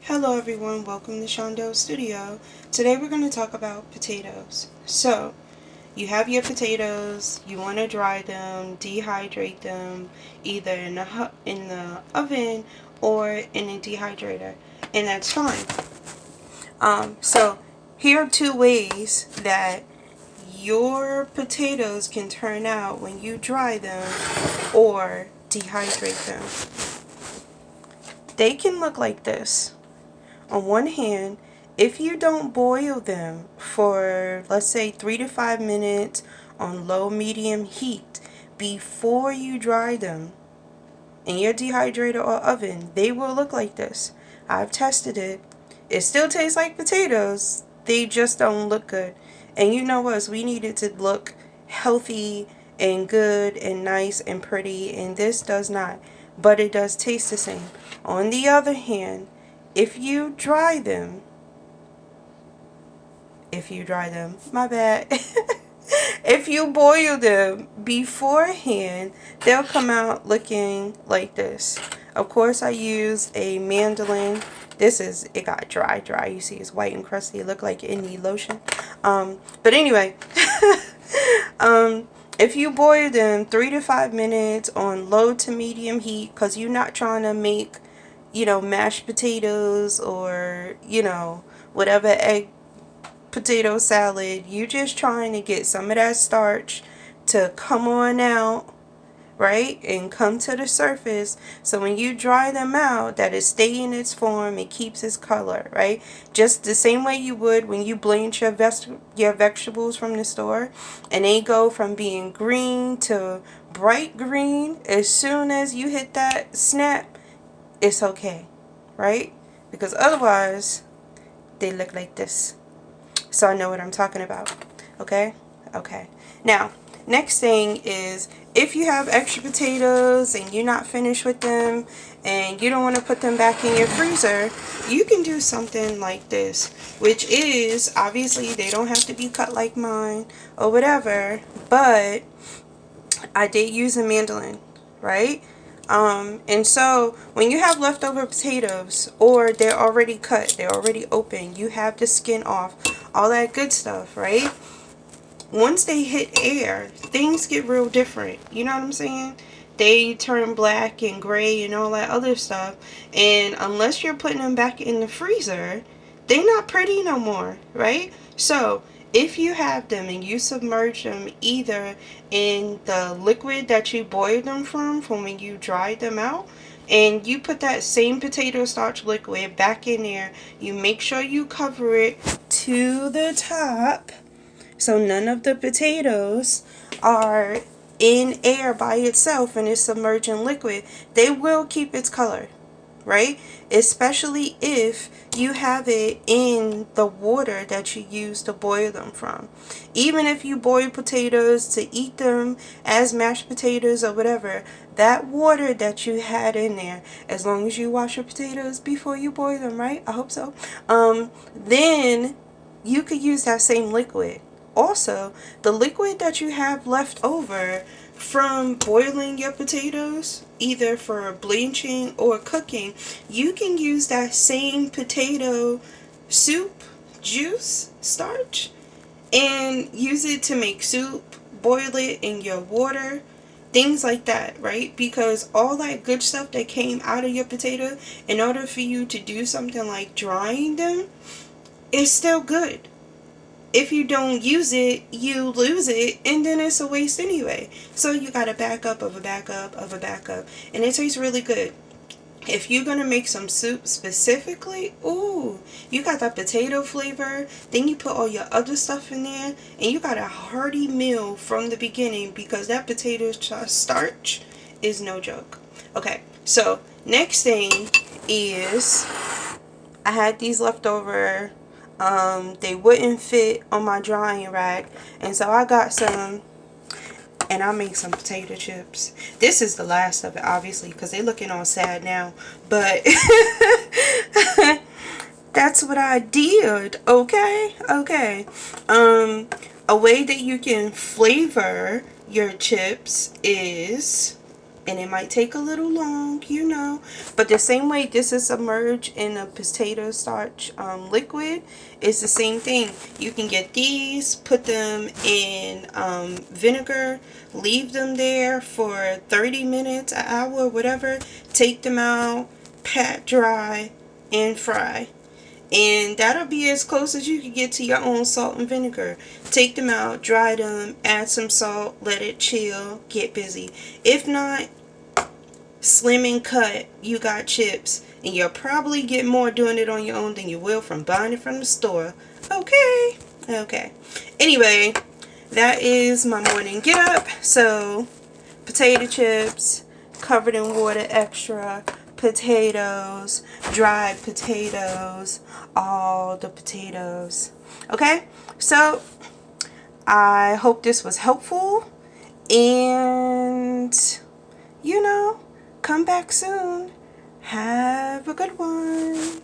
Hello everyone, welcome to Shondell Studio. Today we're going to talk about potatoes. So, you have your potatoes, you want to dry them, dehydrate them, either in the oven or in a dehydrator, and that's fine. So here are two ways that your potatoes can turn out when you dry them or dehydrate them. They can look like this. On one hand, if you don't boil them for, let's say, 3 to 5 minutes on low medium heat before you dry them in your dehydrator or oven, they will look like this. I've tested it. It still tastes like potatoes. They just don't look good. And you know us, we need it to look healthy and good and nice and pretty, and this does not. But it does taste the same. On the other hand, if you dry them, my bad. If you boil them beforehand, they'll come out looking like this. Of course, I used a mandolin. It got dry. You see, it's white and crusty. It looked like it need lotion. But anyway, if you boil them 3 to 5 minutes on low to medium heat, because you're not trying to make, mashed potatoes or, whatever egg potato salad. You just trying to get some of that starch to come on out, right? And come to the surface. So when you dry them out, that it stay in its form, it keeps its color, right? Just the same way you would when you blanch your vegetables from the store, and they go from being green to bright green. As soon as you hit that snap, it's okay, right? Because otherwise, they look like this. So I know what I'm talking about. Okay? Okay. Now, next thing is, if you have extra potatoes and you're not finished with them and you don't want to put them back in your freezer, you can do something like this, which is, obviously, they don't have to be cut like mine or whatever, but I did use a mandolin, right? And so when you have leftover potatoes, or they're already cut, they're already open, you have the skin off, all that good stuff, right? Once they hit air, things get real different. You know what I'm saying? They turn black and gray and all that other stuff. And unless you're putting them back in the freezer, they're not pretty no more, right? So if you have them and you submerge them either in the liquid that you boiled them from when you dried them out, and you put that same potato starch liquid back in there, you make sure you cover it to the top so none of the potatoes are in air by itself and it's submerged in liquid. They will keep its color, right? Especially if you have it in the water that you use to boil them from. Even if you boil potatoes to eat them as mashed potatoes or whatever, that water that you had in there, as long as you wash your potatoes before you boil them, right? I hope so. Then you could use that same liquid. Also, the liquid that you have left over from boiling your potatoes, either for blanching or cooking, you can use that same potato soup juice starch and use it to make soup, boil it in your water, things like that, right? Because all that good stuff that came out of your potato, in order for you to do something like drying them, is still good. If you don't use it, you lose it, and then it's a waste anyway. So you got a backup of a backup of a backup, and it tastes really good. If you're gonna make some soup specifically, ooh, you got that potato flavor, then you put all your other stuff in there, and you got a hearty meal from the beginning, because that potato starch is no joke. Okay, so next thing is, I had these leftover. They wouldn't fit on my drying rack, and so I got some, and I made some potato chips. This is the last of it, obviously, because they're looking all sad now, but that's what I did. Okay. A way that you can flavor your chips is And it might take a little long, you know. But the same way this is submerged in a potato starch liquid, it's the same thing. You can get these, put them in vinegar, leave them there for 30 minutes, an hour, whatever. Take them out, pat dry, and fry. And that'll be as close as you can get to your own salt and vinegar. Take them out, dry them, add some salt, let it chill, get busy. If not, slim and cut, you got chips. And you'll probably get more doing it on your own than you will from buying it from the store. Okay. Okay. Anyway, that is my morning get up. So, potato chips, covered in water extra, potatoes, dried potatoes, all the potatoes. Okay? So, I hope this was helpful. And, you know, come back soon. Have a good one.